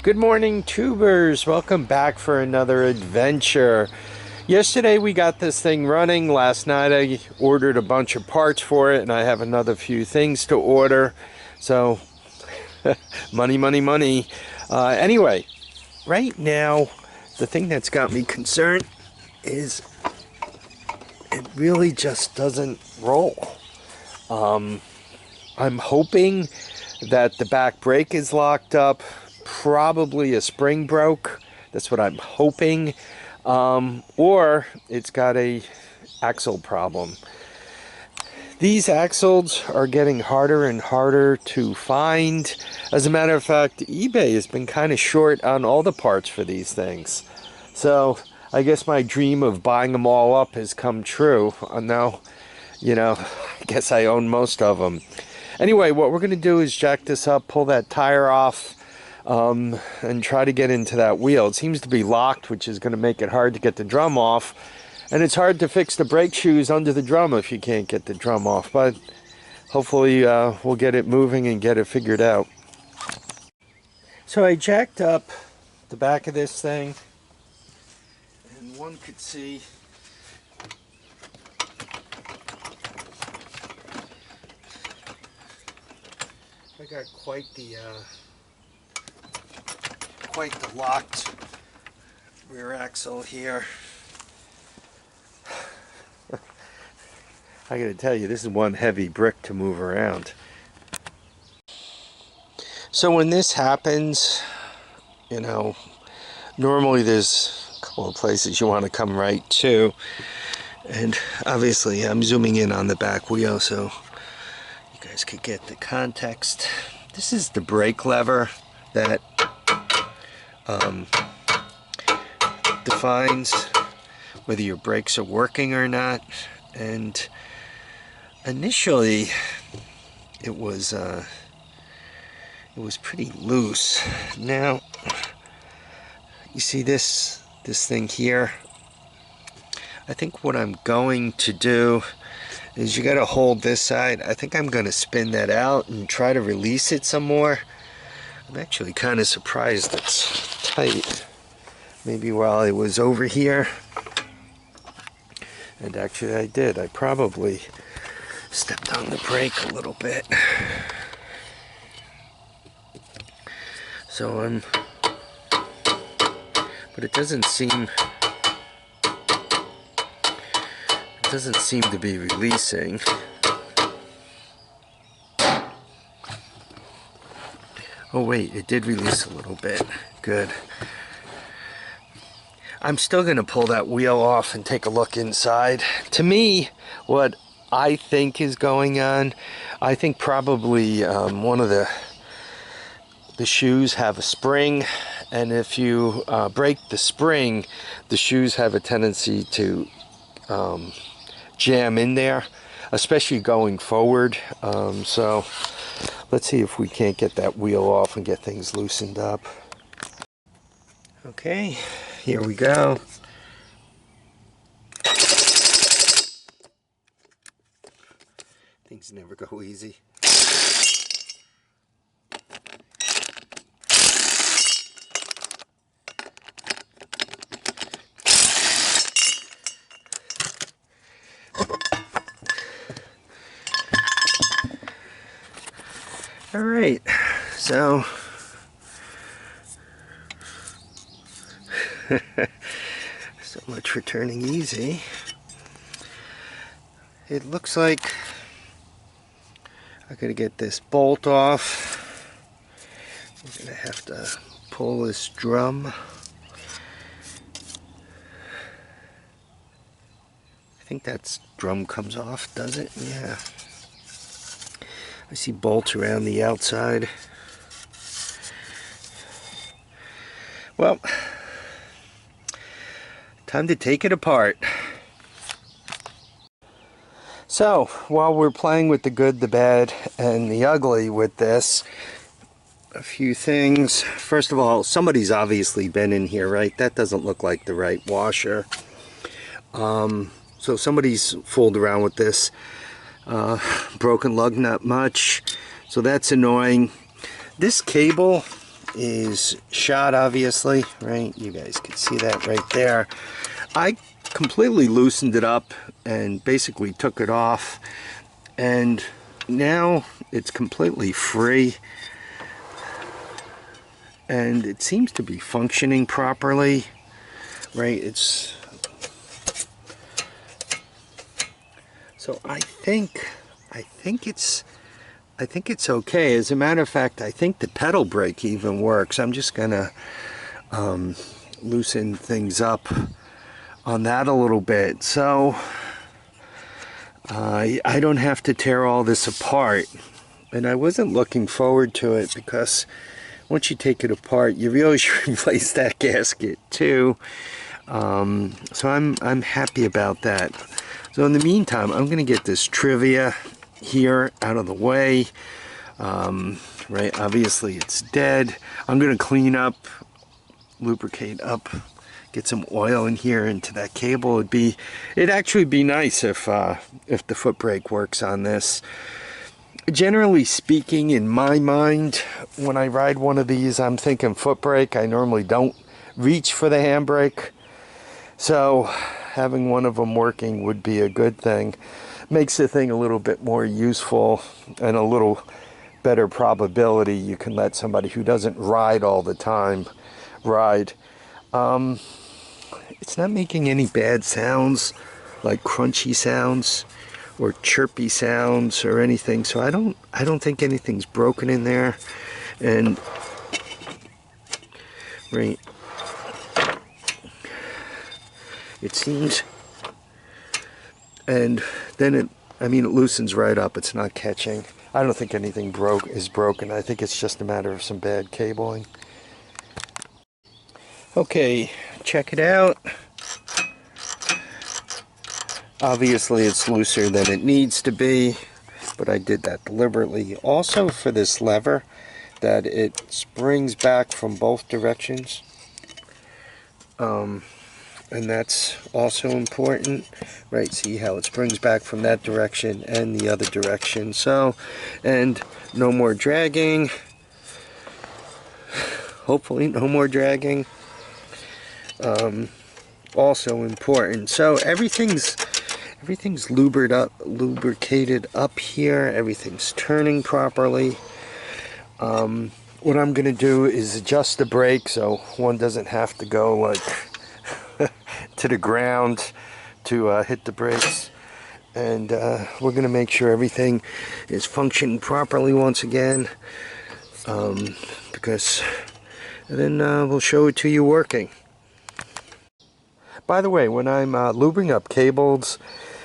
Good morning, tubers. Welcome back for another adventure. Yesterday we got this thing running. Last night I ordered a bunch of parts for it, and I have another few things to order. So money, money, money. Anyway, right now the thing that's got me concerned is it really just doesn't roll. I'm hoping that the back brake is locked up. Probably a spring broke. That's what I'm hoping. Or it's got a axle problem. These axles are getting harder and harder to find. As a matter of fact, eBay has been kind of short on all the parts for these things. So I guess my dream of buying them all up has come true. Now, I guess I own most of them. Anyway, what we're going to do is jack this up, pull that tire off, and try to get into that wheel. It seems to be locked, which is going to make it hard to get the drum off. And it's hard to fix the brake shoes under the drum if you can't get the drum off. But hopefully we'll get it moving and get it figured out. So I jacked up the back of this thing, and one could see I got quite the locked rear axle here. I gotta tell you, this is one heavy brick to move around. So when this happens, normally there's a couple of places you want to come right to, and obviously I'm zooming in on the back wheel so you guys could get the context. This is the brake lever that defines whether your brakes are working or not. And initially it was pretty loose. Now you see this thing here. I think what I'm going to do is you got to hold this side. I think I'm going to spin that out and try to release it some more. I'm actually kind of surprised it's tight. Maybe while I was over here, and actually I did. I probably stepped on the brake a little bit. So but it doesn't seem to be releasing. Oh wait, it did release a little bit. Good. I'm still going to pull that wheel off and take a look inside. To me, what I think is going on, I think probably one of the shoes have a spring, and if you break the spring, the shoes have a tendency to jam in there, especially going forward. So let's see if we can't get that wheel off and get things loosened up. Okay, here we go. Things never go easy. All right, so so much for turning easy. It looks like I gotta get this bolt off. I'm gonna have to pull this drum. I think that drum comes off, does it? Yeah. I see bolts around the outside. Well, time to take it apart. So, while we're playing with the good, the bad, and the ugly with this, a few things. First of all, somebody's obviously been in here, right? That doesn't look like the right washer. So somebody's fooled around with this. Broken lug nut much, so that's annoying. This cable is shot, obviously, right? You guys can see that right there. I completely loosened it up and basically took it off, and now it's completely free, and it seems to be functioning properly, right? So I think it's okay. As a matter of fact, I think the pedal brake even works. I'm just gonna loosen things up on that a little bit, so I don't have to tear all this apart. And I wasn't looking forward to it, because once you take it apart, you really should replace that gasket too. So I'm happy about that. So in the meantime, I'm going to get this trivia here out of the way. Right, obviously it's dead. I'm going to clean up, lubricate up, get some oil in here into that cable. It'd actually be nice if the foot brake works on this. Generally speaking, in my mind, when I ride one of these, I'm thinking foot brake. I normally don't reach for the handbrake. So having one of them working would be a good thing. Makes the thing a little bit more useful, and a little better probability you can let somebody who doesn't ride all the time ride. It's not making any bad sounds, like crunchy sounds or chirpy sounds or anything, so I don't think anything's broken in there. And right, it seems, and then it loosens right up. It's not catching. I don't think anything is broken. I think it's just a matter of some bad cabling. Okay, check it out. Obviously it's looser than it needs to be, but I did that deliberately. Also, for this lever, that it springs back from both directions. And that's also important, right? See how it springs back from that direction and the other direction. So, and no more dragging. Hopefully no more dragging. Also important. So everything's lubricated up here. Everything's turning properly. What I'm gonna do is adjust the brake so one doesn't have to go like to the ground to hit the brakes, and we're gonna make sure everything is functioning properly once again, because then we'll show it to you working. By the way, when I'm lubing up cables,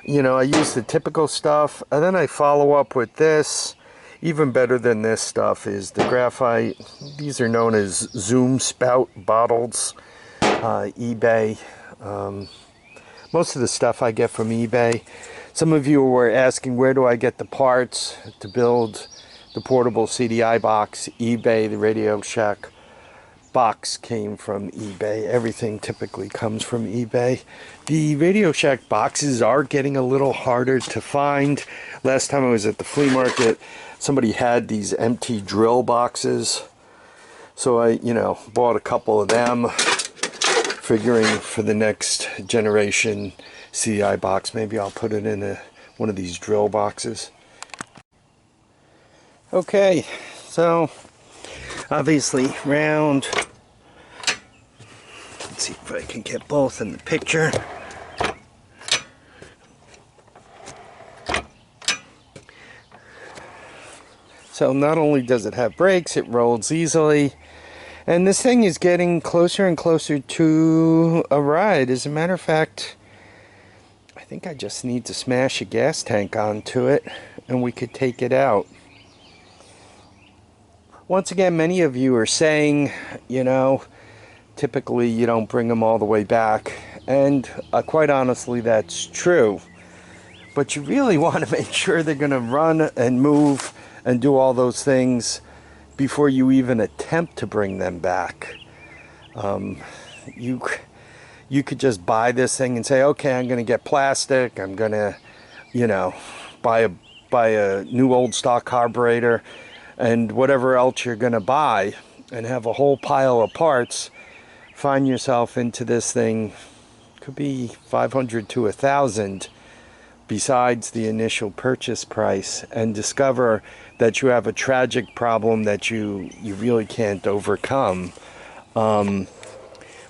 you know, I use the typical stuff, and then I follow up with this. Even better than this stuff is the graphite. These are known as Zoom spout bottles. eBay. Most of the stuff I get from eBay. Some of you were asking, where do I get the parts to build the portable CDI box? eBay. The Radio Shack box came from eBay. Everything typically comes from eBay. The Radio Shack boxes are getting a little harder to find. Last time I was at the flea market, somebody had these empty drill boxes, so I, bought a couple of them, figuring for the next generation CDI box, maybe I'll put it in one of these drill boxes. Okay, so obviously round. Let's see if I can get both in the picture. So not only does it have brakes, it rolls easily. And this thing is getting closer and closer to a ride. As a matter of fact, I think I just need to smash a gas tank onto it and we could take it out. Once again, many of you are saying, typically you don't bring them all the way back. And quite honestly, that's true. But you really want to make sure they're going to run and move and do all those things before you even attempt to bring them back. You could just buy this thing and say, okay, I'm going to get plastic. I'm going to, buy a new old stock carburetor and whatever else you're going to buy. and have a whole pile of parts, find yourself into this thing, could be 500 to 1,000 besides the initial purchase price, and discover that you have a tragic problem that you really can't overcome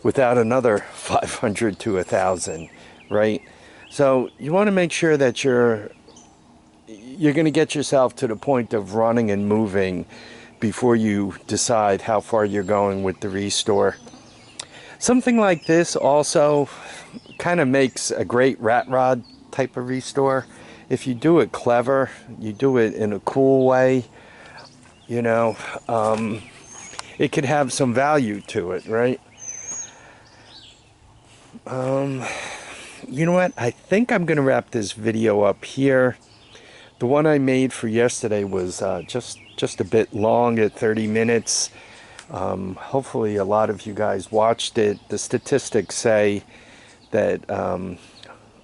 without another 500 to 1,000, right? So you want to make sure that you're going to get yourself to the point of running and moving before you decide how far you're going with the restore. Something like this also kind of makes a great rat rod type of restore. If you do it clever, you do it in a cool way, you know, it could have some value to it, right? You know what? I think I'm going to wrap this video up here. The one I made for yesterday was just a bit long at 30 minutes. Hopefully a lot of you guys watched it. The statistics say that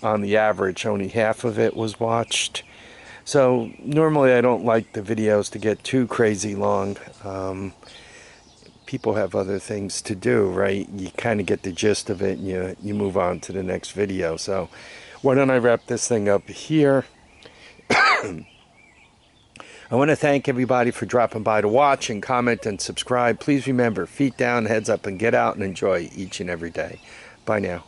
on the average only half of it was watched. So normally I don't like the videos to get too crazy long. People have other things to do, right? You kind of get the gist of it and you move on to the next video. So why don't I wrap this thing up here? I want to thank everybody for dropping by to watch and comment and subscribe. Please remember, feet down, heads up, and get out and enjoy each and every day. Bye now.